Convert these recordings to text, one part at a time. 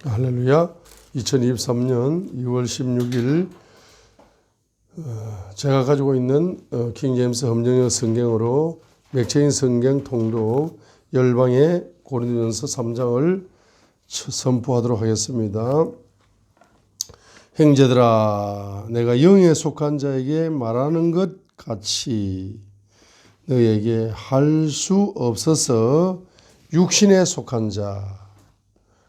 할렐루야. 2023년 2월 16일 제가 가지고 있는 킹제임스 검정역 성경으로 맥체인 성경 통독 열방의 고린도전서 3장을 선포하도록 하겠습니다. 형제들아, 내가 영에 속한 자에게 말하는 것 같이 너에게 할 수 없어서 육신에 속한 자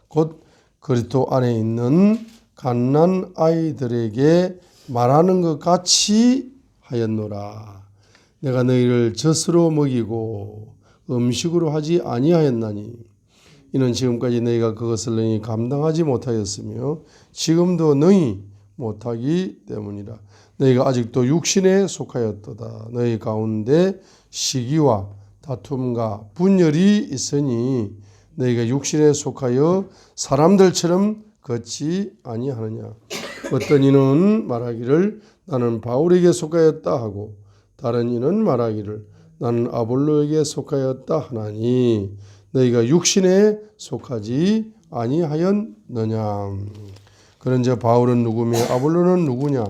곧 그리스도 안에 있는 갓난 아이들에게 말하는 것 같이 하였노라. 내가 너희를 젖으로 먹이고 음식으로 하지 아니하였나니 이는 지금까지 너희가 그것을 너희 감당하지 못하였으며 지금도 너희 못하기 때문이라. 너희가 아직도 육신에 속하였도다. 너희 가운데 시기와 다툼과 분열이 있으니 너희가 육신에 속하여 사람들처럼 걷지 아니하느냐. 어떤 이는 말하기를 나는 바울에게 속하였다 하고 다른 이는 말하기를 나는 아볼로에게 속하였다 하나니 너희가 육신에 속하지 아니하였느냐. 그런즉 바울은 누구며 아볼로는 누구냐.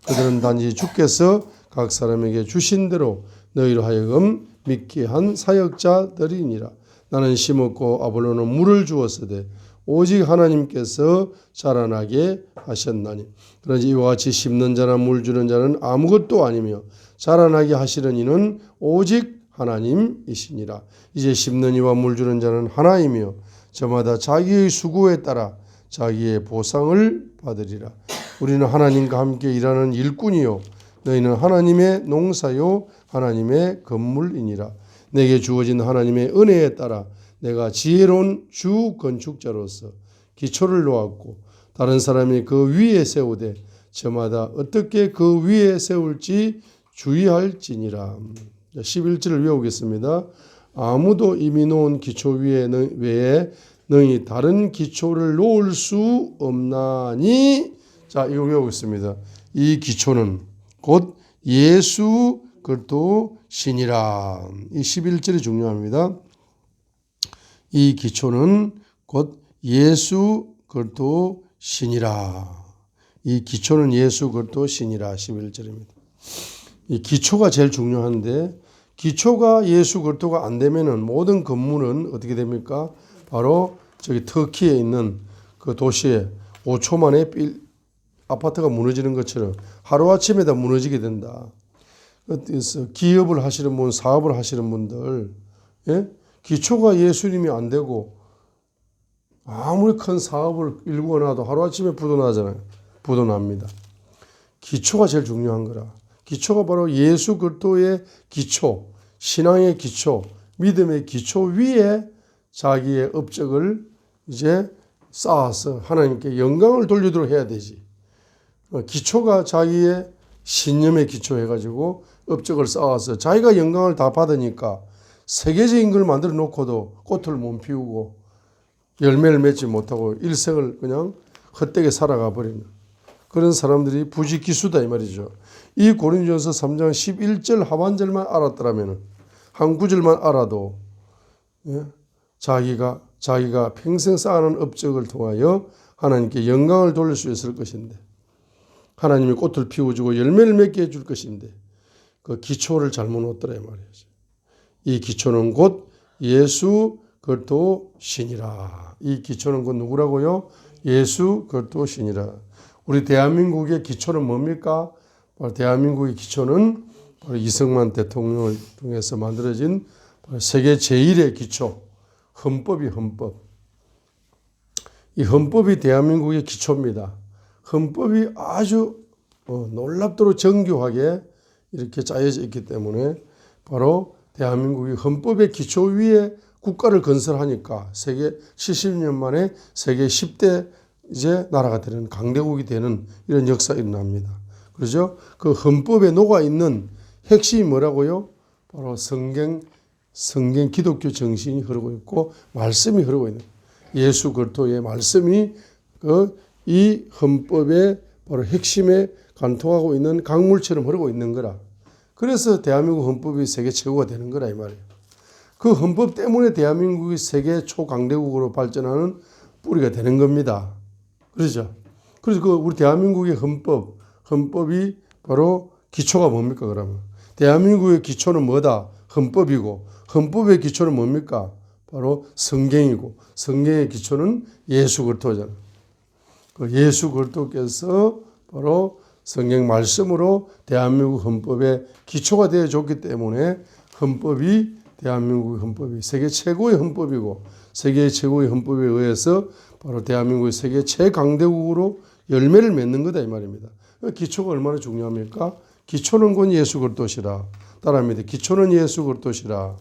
그들은 단지 주께서 각 사람에게 주신 대로 너희로 하여금 믿게 한 사역자들이니라. 나는 심었고 아볼로는 물을 주었으되 오직 하나님께서 자라나게 하셨나니. 그러지 이와 같이 심는 자나 물 주는 자는 아무것도 아니며 자라나게 하시는 이는 오직 하나님이시니라. 이제 심는 이와 물 주는 자는 하나이며 저마다 자기의 수고에 따라 자기의 보상을 받으리라. 우리는 하나님과 함께 일하는 일꾼이요 너희는 하나님의 농사요 하나님의 건물이니라. 내게 주어진 하나님의 은혜에 따라 내가 지혜로운 주 건축자로서 기초를 놓았고 다른 사람이 그 위에 세우되 저마다 어떻게 그 위에 세울지 주의할지니라. 11절을 외우겠습니다. 아무도 이미 놓은 기초 외에 너희 다른 기초를 놓을 수 없나니. 자, 이거 외우겠습니다. 이 기초는 곧 예수 그리스도시니라. 이 11절이 중요합니다. 이 기초는 곧 예수 그리스도시니라. 이 기초는 예수 그리스도시니라. 11절입니다. 이 기초가 제일 중요한데 기초가 예수 그리스도가 안 되면은 모든 건물은 어떻게 됩니까? 바로 저기 터키에 있는 그 도시에 5초 만에 아파트가 무너지는 것처럼 하루아침에 다 무너지게 된다. 그래서 기업을 하시는 분, 사업을 하시는 분들, 예? 기초가 예수님이 안 되고 아무리 큰 사업을 일구어놔도 하루아침에 부도나잖아요. 부도납니다. 기초가 제일 중요한 거라. 기초가 바로 예수 그리스도의 기초, 신앙의 기초, 믿음의 기초 위에 자기의 업적을 이제 쌓아서 하나님께 영광을 돌리도록 해야 되지. 기초가 자기의 신념에 기초해가지고 업적을 쌓아서 자기가 영광을 다 받으니까 세계적인 걸 만들어 놓고도 꽃을 못 피우고 열매를 맺지 못하고 일생을 그냥 헛되게 살아가 버리는 그런 사람들이 부지기수다 이 말이죠. 이 고린도전서 3장 11절 하반절만 알았더라면 한 구절만 알아도 자기가 평생 쌓아놓은 업적을 통하여 하나님께 영광을 돌릴 수 있을 것인데 하나님이 꽃을 피워주고 열매를 맺게 해줄 것인데 그 기초를 잘못 놓았더라 이 말이죠. 이 기초는 곧 예수 그리스도시니라. 이 기초는 곧 누구라고요? 예수 그리스도시니라. 우리 대한민국의 기초는 뭡니까? 바로 대한민국의 기초는 바로 이승만 대통령을 통해서 만들어진 세계 제1의 기초, 헌법이 헌법. 이 헌법이 대한민국의 기초입니다. 헌법이 아주 놀랍도록 정교하게 이렇게 짜여져 있기 때문에 바로 대한민국이 헌법의 기초 위에 국가를 건설하니까 세계 70년 만에 세계 10대 이제 나라가 되는 강대국이 되는 이런 역사가 일어납니다. 그렇죠? 그 헌법에 녹아 있는 핵심이 뭐라고요? 바로 성경 기독교 정신이 흐르고 있고 말씀이 흐르고 있는 예수 그리스도의 말씀이 이 헌법의 바로 핵심에 관통하고 있는 강물처럼 흐르고 있는 거라. 그래서 대한민국 헌법이 세계 최고가 되는 거라 이 말이에요. 그 헌법 때문에 대한민국이 세계 초강대국으로 발전하는 뿌리가 되는 겁니다. 그렇죠? 그래서 그 우리 대한민국의 헌법이 바로 기초가 뭡니까, 그러면? 대한민국의 기초는 뭐다? 헌법이고, 헌법의 기초는 뭡니까? 바로 성경이고, 성경의 기초는 예수 그리스도잖아. 그 예수 그리스도께서 바로 성경 말씀으로 대한민국 헌법의 기초가 되어 줬기 때문에 헌법이 대한민국 헌법이 세계 최고의 헌법이고 세계 최고의 헌법에 의해서 바로 대한민국이 세계 최강대국으로 열매를 맺는 거다 이 말입니다. 기초가 얼마나 중요합니까? 기초는 곧 예수 그리스도시라. 따라합니다. 기초는 예수 그리스도시라.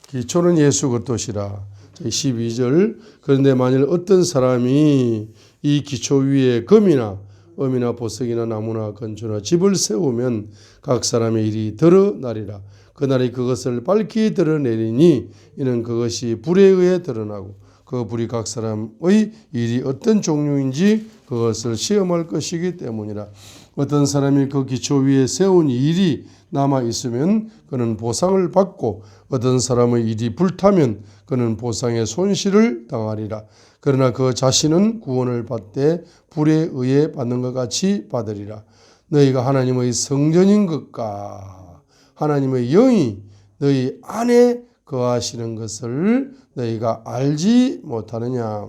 기초는 예수 그리스도시라. 12절 그런데 만일 어떤 사람이 이 기초 위에 금이나 엄이나 보석이나 나무나 건초나 집을 세우면 각 사람의 일이 드러나리라. 그날이 그것을 밝히 드러내리니 이는 그것이 불에 의해 드러나고 그 불이 각 사람의 일이 어떤 종류인지 그것을 시험할 것이기 때문이라. 어떤 사람이 그 기초 위에 세운 일이 남아 있으면 그는 보상을 받고 어떤 사람의 일이 불타면 그는 보상의 손실을 당하리라. 그러나 그 자신은 구원을 받되 불에 의해 받는 것 같이 받으리라. 너희가 하나님의 성전인 것과 하나님의 영이 너희 안에 거하시는 것을 너희가 알지 못하느냐.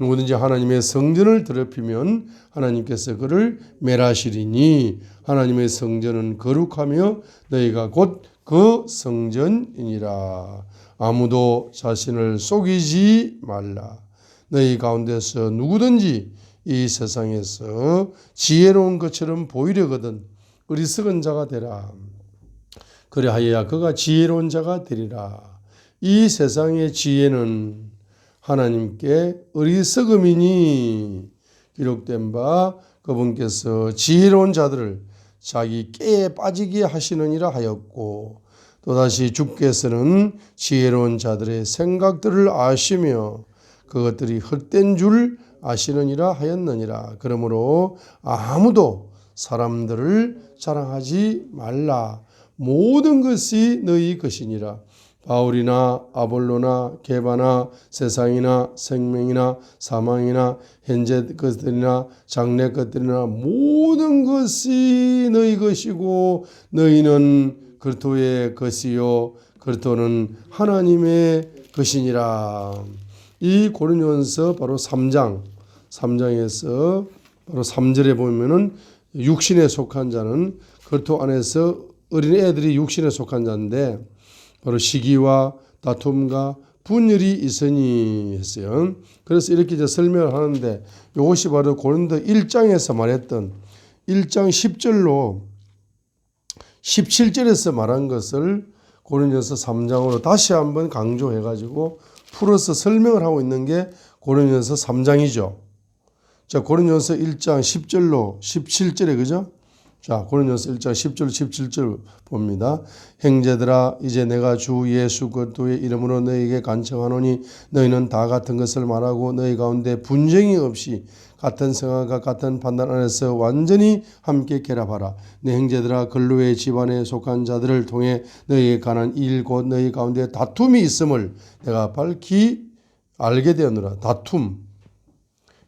누구든지 하나님의 성전을 더럽히면 하나님께서 그를 멸하시리니 하나님의 성전은 거룩하며 너희가 곧 그 성전이니라. 아무도 자신을 속이지 말라. 너희 가운데서 누구든지 이 세상에서 지혜로운 것처럼 보이려거든 어리석은 자가 되라. 그리하여야 그가 지혜로운 자가 되리라. 이 세상의 지혜는 하나님께 어리석음이니 기록된 바 그분께서 지혜로운 자들을 자기 깨에 빠지게 하시느니라 하였고 또다시 주께서는 지혜로운 자들의 생각들을 아시며 그것들이 헛된 줄 아시느니라 하였느니라. 그러므로 아무도 사람들을 자랑하지 말라. 모든 것이 너희 것이니라. 바울이나 아볼로나 게바나 세상이나 생명이나 사망이나 현재 것들이나 장래 것들이나 모든 것이 너희 것이고 너희는 그리스도의 것이요 그리스도는 하나님의 것이니라. 이 고린도전서 바로 3장에서 바로 3절에 보면은 육신에 속한 자는 그리스도 안에서 어린 애들이 육신에 속한 자인데 바로 시기와 다툼과 분열이 있으니 했어요. 그래서 이렇게 이제 설명을 하는데 이것이 바로 고린도 1장에서 말했던 1장 10절로 17절에서 말한 것을 고린도전서 3장으로 다시 한번 강조해 가지고 풀어서 설명을 하고 있는 게 고린도전서 3장이죠. 자, 고린도전서 1장 10절로 17절에 그죠? 자, 고린도전서 1장 10절 17절 봅니다. 형제들아 이제 내가 주 예수 그리스도의 이름으로 너희에게 간청하노니 너희는 다 같은 것을 말하고 너희 가운데 분쟁이 없이 같은 생각과 같은 판단 안에서 완전히 함께 결합하라. 내 형제들아 근로의 집안에 속한 자들을 통해 너희에 관한 일 곧 너희 가운데 다툼이 있음을 내가 밝히 알게 되었노라. 다툼.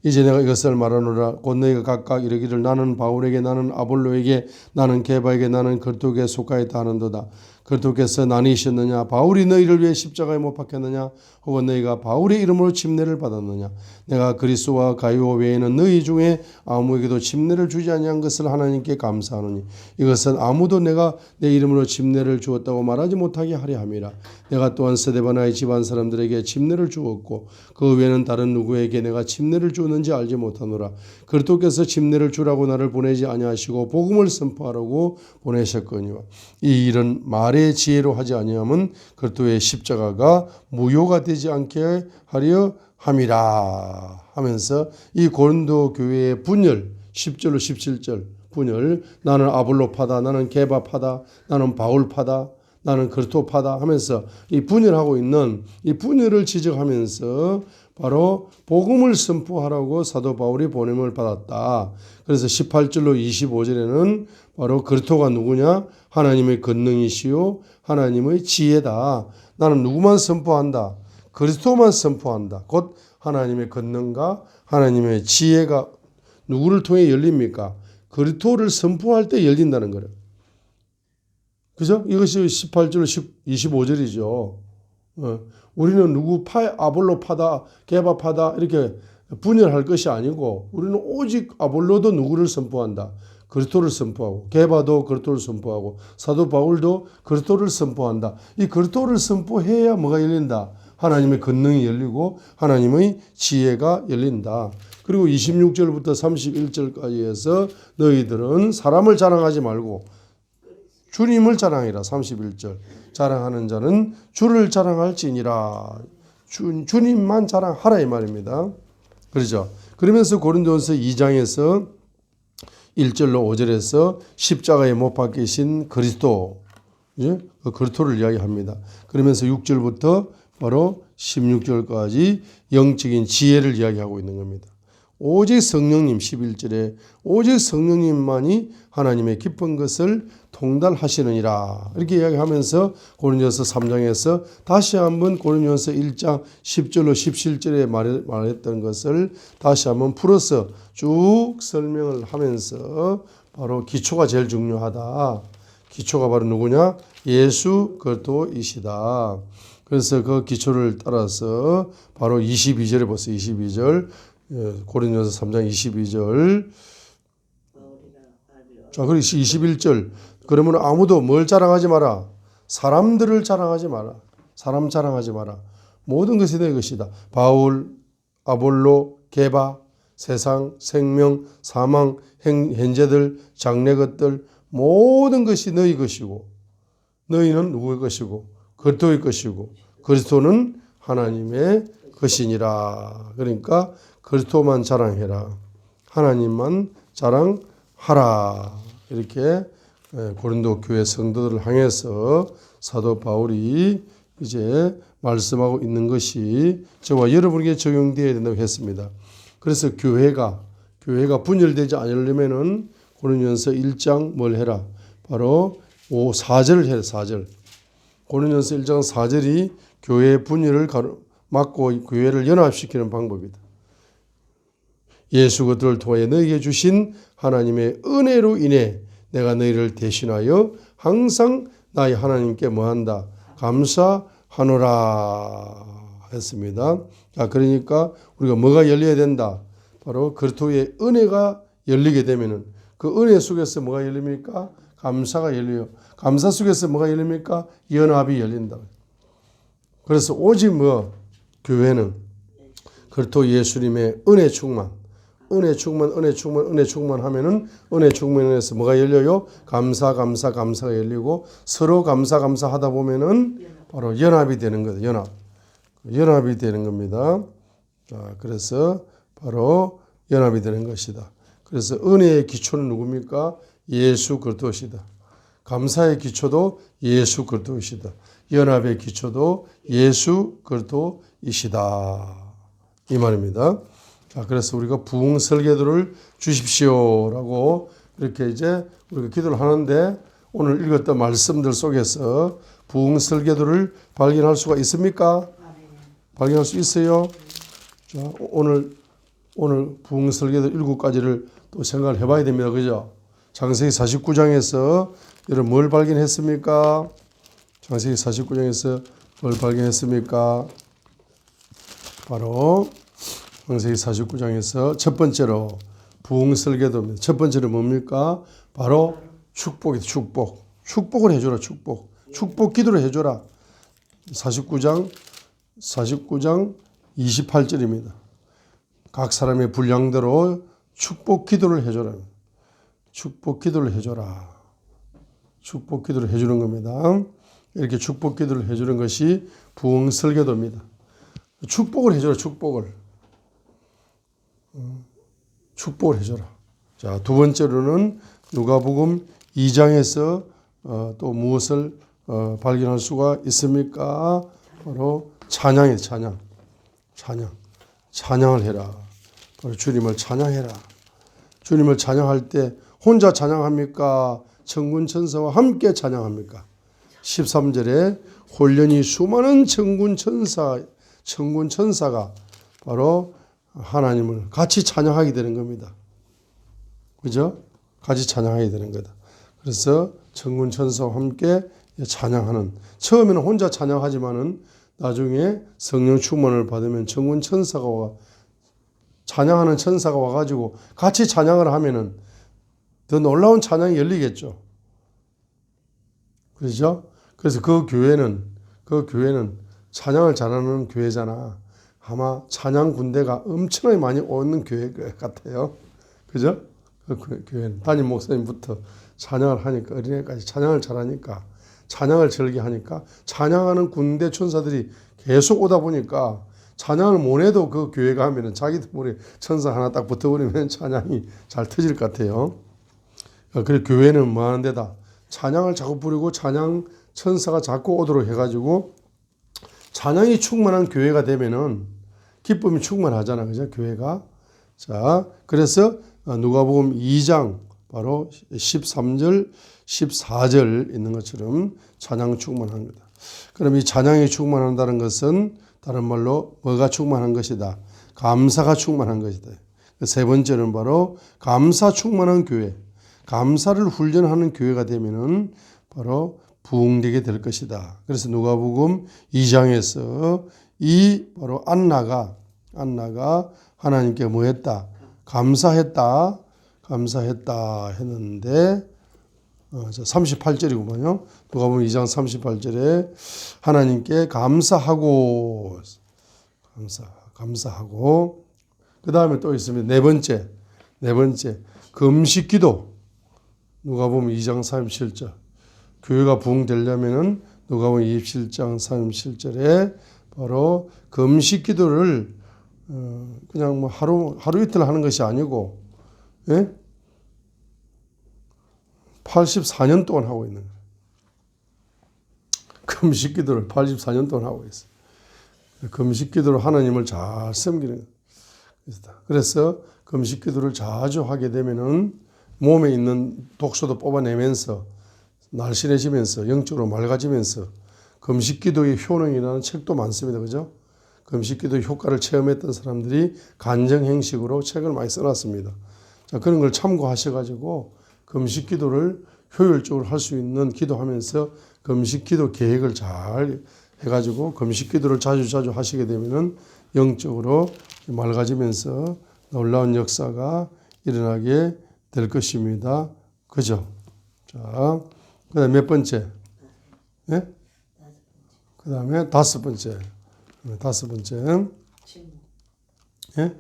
이제 내가 이것을 말하노라. 곧 너희가 각각 이르기를 나는 바울에게 나는 아볼로에게 나는 게바에게 나는 그리스도께 속하였다 하는도다. 그리스도께서 나뉘셨느냐? 바울이 너희를 위해 십자가에 못 박혔느냐? 혹은 너희가 바울의 이름으로 침례를 받았느냐? 내가 그리스도와 가이오 외에는 너희 중에 아무에게도 침례를 주지 아니한 것을 하나님께 감사하노니 이것은 아무도 내가 내 이름으로 침례를 주었다고 말하지 못하게 하려 함이라. 내가 또한 스데바나의 집안 사람들에게 침례를 주었고 그 외에는 다른 누구에게 내가 침례를 주었는지 알지 못하노라. 그리스도께서 침례를 주라고 나를 보내지 아니하시고 복음을 선포하라고 보내셨거니와 이 일은 말의 지혜로 하지 아니하면 그리스도의 십자가가 무효가 되지 않게 하려 함이라 하면서 이 고린도 교회의 분열 10절로 17절 분열 나는 아볼로파다 나는 게바파다 나는 바울파다 나는 그리스도파다 하면서 이 분열하고 있는 이 분열을 지적하면서 바로 복음을 선포하라고 사도 바울이 보냄을 받았다. 그래서 18절로 25절에는 바로 그리스도가 누구냐? 하나님의 권능이시요 하나님의 지혜다. 나는 누구만 선포한다? 그리스도만 선포한다. 곧 하나님의 권능과 하나님의 지혜가 누구를 통해 열립니까? 그리스도를 선포할 때 열린다는 거예요. 그죠? 이것이 18절 25절이죠. 우리는 누구 아볼로 파다, 게바 파다 이렇게 분열할 것이 아니고 우리는 오직 아볼로도 누구를 선포한다. 그리스도를 선포하고 게바도 그리스도를 선포하고 사도 바울도 그리스도를 선포한다. 이 그리스도를 선포해야 뭐가 열린다. 하나님의 권능이 열리고 하나님의 지혜가 열린다. 그리고 26절부터 31절까지 해서 너희들은 사람을 자랑하지 말고 주님을 자랑해라. 31절 자랑하는 자는 주를 자랑할지니라. 주님만 자랑하라 이 말입니다. 그렇죠. 그러면서 고린도전서 2장에서 1절로 5절에서 십자가에 못 박히신 그리스도, 그 그리스도를 이야기합니다. 그러면서 6절부터 바로 16절까지 영적인 지혜를 이야기하고 있는 겁니다. 오직 성령님 11절에 오직 성령님만이 하나님의 깊은 것을 통달하시느니라 이렇게 이야기하면서 고린도전서 3장에서 다시 한번 고린도전서 1장 10절로 17절에 말했던 것을 다시 한번 풀어서 쭉 설명을 하면서 바로 기초가 제일 중요하다. 기초가 바로 누구냐? 예수 그리스도이시다. 그래서 그 기초를 따라서 바로 22절에 보세요. 22절 고린도전서 3장 22절. 자, 그리고 21절. 그러면 아무도 뭘 자랑하지 마라. 사람들을 자랑하지 마라. 사람 자랑하지 마라. 모든 것이 내 것이다. 바울, 아볼로, 게바, 세상, 생명, 사망, 현재들, 장래 것들 모든 것이 너희 것이고 너희는 누구의 것이고 그리스도의 것이고 그리스도는 하나님의 것이니라. 그러니까 그리스도만 자랑해라. 하나님만 자랑하라. 이렇게 고린도 교회 성도들을 향해서 사도 바울이 이제 말씀하고 있는 것이 저와 여러분에게 적용되어야 된다고 했습니다. 그래서 교회가 분열되지 않으려면은 고린도전서 1장 뭘 해라? 바로 4절을 해라. 4절. 고린도전서 1장 4절이 교회의 분열을 막고 교회를 연합시키는 방법이다. 예수 그리스도를 통하여 너희에게 주신 하나님의 은혜로 인해 내가 너희를 대신하여 항상 나의 하나님께 뭐한다? 감사하노라 했습니다. 자, 그러니까 우리가 뭐가 열려야 된다? 바로 그리스도의 은혜가 열리게 되면은 그 은혜 속에서 뭐가 열립니까? 감사가 열려요. 감사 속에서 뭐가 열립니까? 연합이 열린다. 그래서 오직 교회는 그리스도 예수님의 은혜 충만 하면은 은혜 충만에서 뭐가 열려요? 감사가 열리고 서로 감사 하다 보면은 바로 연합이 되는 거예요. 연합이 되는 겁니다. 자, 그래서 바로 연합이 되는 것이다. 그래서 은혜의 기초는 누굽니까? 예수 그리스도시다. 감사의 기초도 예수 그리스도이시다. 연합의 기초도 예수 그리스도이시다. 이 말입니다. 자, 그래서 우리가 부흥 설계도를 주십시오라고 이렇게 이제 우리가 기도를 하는데 오늘 읽었던 말씀들 속에서 부흥 설계도를 발견할 수가 있습니까? 발견할 수 있어요? 자, 오늘 부흥 설계도 7가지를 또 생각을 해봐야 됩니다. 그죠? 창세기 49장에서 여러분 뭘 발견했습니까? 창세기 49장에서 뭘 발견했습니까? 바로 창세기 49장에서 첫 번째로 부흥 설계도입니다. 첫 번째로 뭡니까? 바로 축복이다. 축복을 해줘라. 축복 기도를 해줘라. 49장 28절입니다. 각 사람의 분량대로 축복 기도를 해줘라. 축복 기도를 해줘라. 축복 기도를 해주는 겁니다. 이렇게 축복 기도를 해주는 것이 부흥 설계도입니다. 축복을 해줘라. 축복을 해줘라. 자, 두 번째로는 누가복음 2장에서 또 무엇을 발견할 수가 있습니까? 바로 찬양이에요. 찬양을 해라. 바로 주님을 찬양해라. 주님을 찬양할 때 혼자 찬양합니까? 천군 천사와 함께 찬양합니까? 13절에 홀련히 수많은 천군 천사가 바로 하나님을 같이 찬양하게 되는 겁니다. 그죠? 같이 찬양하게 되는 거다. 그래서 천군 천사와 함께 찬양하는, 처음에는 혼자 찬양하지만은 나중에 성령 충만을 받으면 천군 천사가 와, 찬양하는 천사가 와가지고 같이 찬양을 하면은 더 놀라운 찬양이 열리겠죠. 그렇죠? 그래서 그 교회는 찬양을 잘하는 교회잖아. 아마 찬양 군대가 엄청나게 많이 오는 교회 같아요. 그죠? 그 교회는 담임 목사님부터 찬양을 하니까 어린애까지 찬양을 잘하니까 찬양을 즐겨하니까 찬양하는 군대 천사들이 계속 오다 보니까 찬양을 못해도 그 교회 가면은 자기들 머리에 천사 하나 딱 붙어버리면 찬양이 잘 터질 것 같아요. 그래서 교회는 뭐 하는 데다 찬양을 자꾸 부르고 찬양 천사가 자꾸 오도록 해가지고 찬양이 충만한 교회가 되면은 기쁨이 충만하잖아. 그죠? 교회가. 자, 그래서 누가복음 2장 바로 13절, 14절 있는 것처럼 찬양 충만한 거다. 그럼 이 찬양이 충만한다는 것은 다른 말로 뭐가 충만한 것이다? 감사가 충만한 것이다. 세 번째는 바로 감사 충만한 교회. 감사를 훈련하는 교회가 되면은 바로 부흥되게 될 것이다. 그래서 누가복음 2장에서 이 바로 안나가 하나님께 뭐 했다? 감사했다 했는데 38절이구만요. 누가복음 2장 38절에 하나님께 감사하고 그 다음에 또 있습니다. 네 번째 금식기도. 누가복음 2장 37절. 교회가 부흥되려면은 누가복음 27장 37절에 바로 금식기도를 그냥 뭐 하루 이틀 하는 것이 아니고 84년 동안 하고 있는 거예요. 금식기도를 84년 동안 하고 있어요. 금식기도로 하나님을 잘 섬기는 거예요. 그래서 금식기도를 자주 하게 되면은 몸에 있는 독소도 뽑아내면서 날씬해지면서 영적으로 맑아지면서 금식기도의 효능이라는 책도 많습니다. 그죠? 금식기도의 효과를 체험했던 사람들이 간증행식으로 책을 많이 써놨습니다. 자, 그런 걸 참고하셔가지고 금식기도를 효율적으로 할 수 있는 기도하면서 금식기도 계획을 잘 해가지고 금식기도를 자주 하시게 되면은 영적으로 맑아지면서 놀라운 역사가 일어나게 될 것입니다. 그죠? 자, 그 다음에 몇 번째? 예? 그 다음에 다섯 번째. 예?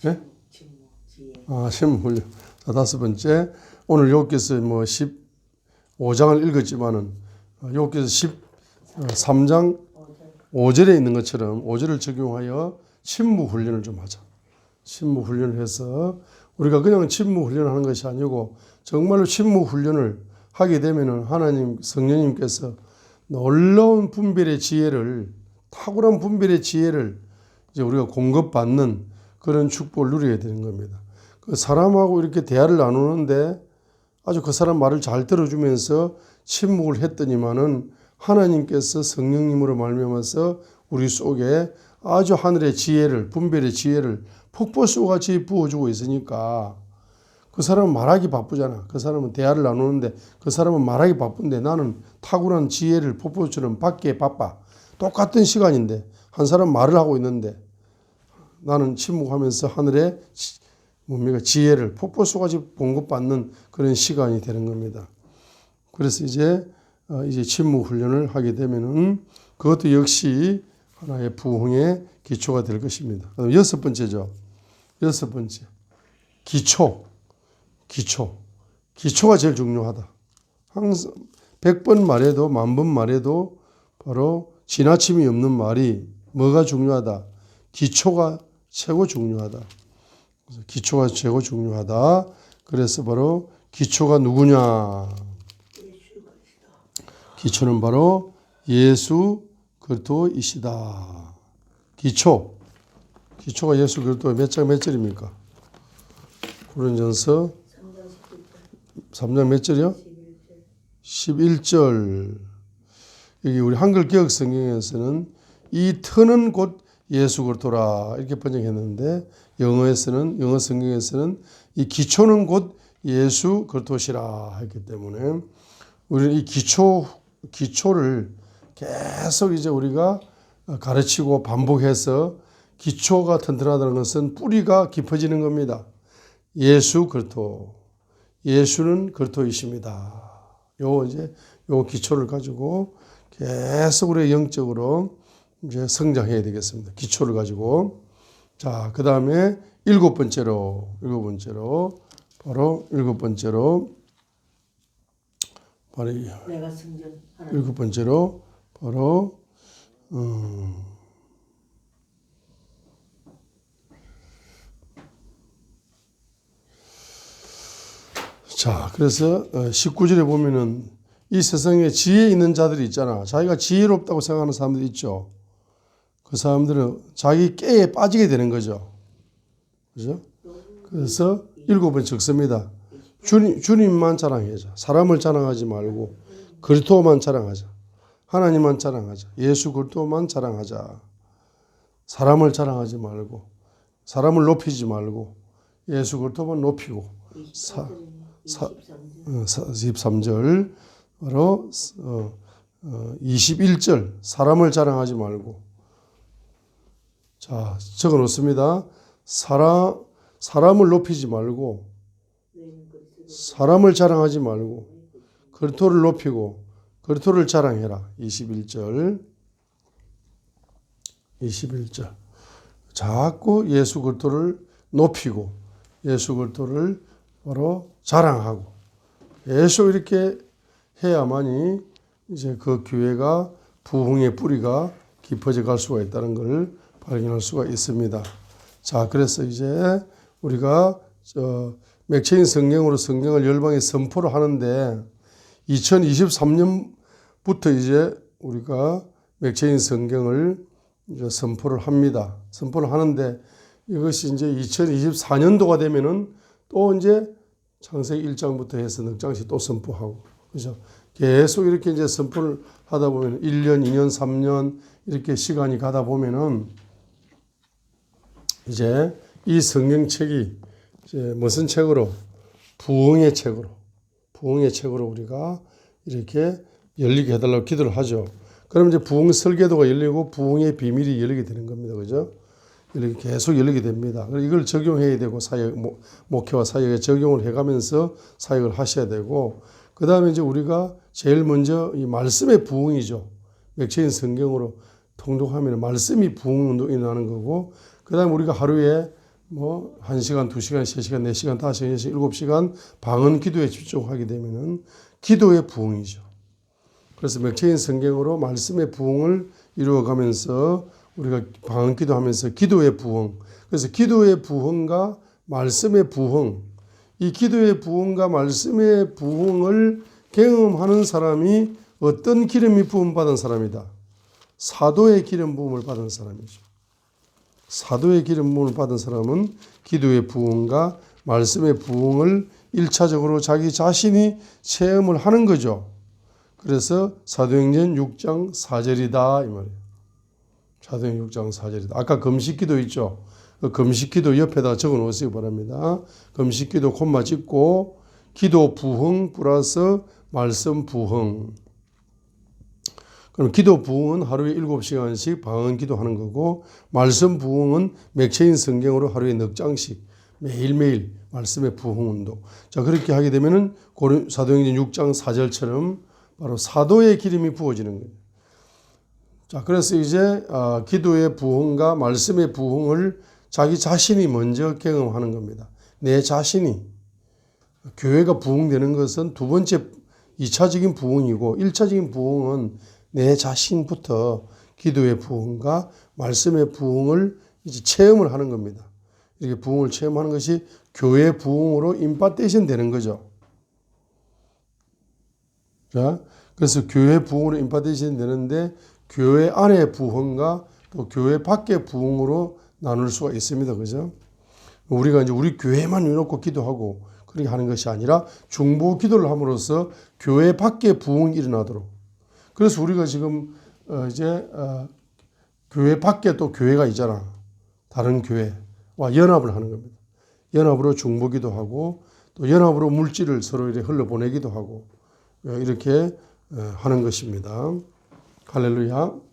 예? 신문훈련. 자, 다섯 번째. 오늘 여기서 뭐 15장을 읽었지만은 여기서 13장 5절에 있는 것처럼 5절을 적용하여 침무훈련을 좀 하자. 침무훈련을 해서 우리가 그냥 침무훈련을 하는 것이 아니고 정말로 침무훈련을 하게 되면은 하나님 성령님께서 놀라운 분별의 지혜를, 탁월한 분별의 지혜를 이제 우리가 공급받는 그런 축복을 누리게 되는 겁니다. 그 사람하고 이렇게 대화를 나누는데 아주 그 사람 말을 잘 들어주면서 침묵을 했더니만은 하나님께서 성령님으로 말미암아서 우리 속에 아주 하늘의 지혜를, 분별의 지혜를 폭포수같이 부어주고 있으니까 그 사람은 말하기 바쁘잖아. 그 사람은 대화를 나누는데 그 사람은 말하기 바쁜데 나는 탁월한 지혜를 폭포처럼 받기에 바빠. 똑같은 시간인데 한 사람 말을 하고 있는데 나는 침묵하면서 하늘의 지혜를 폭포수같이 공급받는 그런 시간이 되는 겁니다. 그래서 이제 침묵 훈련을 하게 되면은 그것도 역시 하나의 부흥의 기초가 될 것입니다. 그다음 여섯 번째죠. 여섯 번째. 기초가 제일 중요하다. 항상 100번 말해도 10,000번 말해도 바로 지나침이 없는 말이 뭐가 중요하다? 기초가 최고 중요하다. 그래서 기초가 최고 중요하다. 그래서 바로 기초가 누구냐? 기초는 바로 예수 그리스도이시다. 기초가 예수 그리스도 몇 절입니까? 고린전서 3장 몇 절이요? 11절. 여기 우리 한글 개혁 성경에서는 이 터는 곧 예수 그리스도라 이렇게 번역했는데 영어 성경에서는 이 기초는 곧 예수 그리스도시라 했기 때문에 우리는 이 기초를 계속 이제 우리가 가르치고 반복해서 기초가 튼튼하다는 것은 뿌리가 깊어지는 겁니다. 예수 그리스도, 예수는 그리스도이십니다. 요 기초를 가지고 계속 우리 영적으로 이제 성장해야 되겠습니다. 기초를 가지고. 자, 그 다음에 일곱 번째로 내가 승전하는 일곱 번째로 바로 자, 그래서 19절에 보면은 이 세상에 지혜 있는 자들이 있잖아. 자기가 지혜롭다고 생각하는 사람들이 있죠. 그 사람들은 자기 깨에 빠지게 되는 거죠. 그죠? 그래서 일곱은 적습니다. 주님만 자랑하자. 사람을 자랑하지 말고 그리스도만 자랑하자. 하나님만 자랑하자. 예수 그리스도만 자랑하자. 사람을 자랑하지 말고 사람을 높이지 말고 예수 그리스도만 높이고 23절 바로 21절 사람을 자랑하지 말고 자 적어 놓습니다. 사람을 높이지 말고 사람을 자랑하지 말고 그리스도를 높이고 그리스도를 자랑해라. 21절 자꾸 예수 그리스도를 높이고 예수 그리스도를 바로 자랑하고 계속 이렇게 해야만이 이제 그 교회가 부흥의 뿌리가 깊어져 갈 수가 있다는 걸 발견할 수가 있습니다. 자, 그래서 이제 우리가 맥체인 성경으로 성경을 열방에 선포를 하는데 2023년부터 이제 우리가 맥체인 성경을 이제 선포를 합니다. 선포를 하는데 이것이 이제 2024년도가 되면은 또 이제 창세기 1장부터 해서 넉 장씩 또 선포하고 그죠? 계속 이렇게 이제 선포를 하다 보면 1년, 2년, 3년 이렇게 시간이 가다 보면은 이제 이 성경책이 이제 무슨 책으로? 부흥의 책으로 우리가 이렇게 열리게 해달라고 기도를 하죠. 그럼 이제 부흥 설계도가 열리고 부흥의 비밀이 열리게 되는 겁니다. 그죠? 이렇게 계속 열리게 됩니다. 이걸 적용해야 되고 목회와 사역에 적용을 해가면서 사역을 하셔야 되고 그 다음에 이제 우리가 제일 먼저 이 말씀의 부흥이죠. 맥체인 성경으로 통독하면 말씀이 부흥 운동이 일어나는 거고 그 다음에 우리가 하루에 뭐 1시간, 2시간, 3시간, 4시간, 5시간, 6시간, 7시간 방언 기도에 집중하게 되면은 기도의 부흥이죠. 그래서 맥체인 성경으로 말씀의 부흥을 이루어가면서 우리가 방언 기도하면서 기도의 부흥. 그래서 기도의 부흥과 말씀의 부흥. 이 기도의 부흥과 말씀의 부흥을 경험하는 사람이 어떤 기름이 부음 받은 사람이다. 사도의 기름 부음을 받은 사람이죠. 사도의 기름 부음을 받은 사람은 기도의 부흥과 말씀의 부흥을 1차적으로 자기 자신이 체험을 하는 거죠. 그래서 사도행전 6장 4절이다 이 말이에요. 사도행전 6장 4절이다. 아까 금식기도 있죠. 그 금식기도 옆에다 적어 놓으시기 바랍니다. 금식기도 콤마 찍고 기도 부흥 플러스 말씀 부흥. 그럼 기도 부흥은 하루에 7시간씩 방언 기도하는 거고 말씀 부흥은 맥체인 성경으로 하루에 넉 장씩 매일매일 말씀의 부흥 운동. 자, 그렇게 하게 되면은 사도행전 6장 4절처럼 바로 사도의 기름이 부어지는 거예요. 자, 그래서 이제 기도의 부흥과 말씀의 부흥을 자기 자신이 먼저 경험하는 겁니다. 내 자신이. 교회가 부흥되는 것은 두 번째 2차적인 부흥이고 1차적인 부흥은 내 자신부터 기도의 부흥과 말씀의 부흥을 이제 체험을 하는 겁니다. 이렇게 부흥을 체험하는 것이 교회 부흥으로 임파테이션 되는 거죠. 자, 그래서 교회 부흥으로 임파테이션 되는데 교회 안의 부흥과 또 교회 밖의 부흥으로 나눌 수가 있습니다. 그죠? 우리가 이제 우리 교회만 위놓고 기도하고 그렇게 하는 것이 아니라 중보 기도를 함으로써 교회 밖의 부흥이 일어나도록. 그래서 우리가 지금 이제 교회 밖에 또 교회가 있잖아. 다른 교회와 연합을 하는 겁니다. 연합으로 중보기도 하고 또 연합으로 물질을 서로 이렇게 흘러보내기도 하고 이렇게 하는 것입니다. 할렐루야.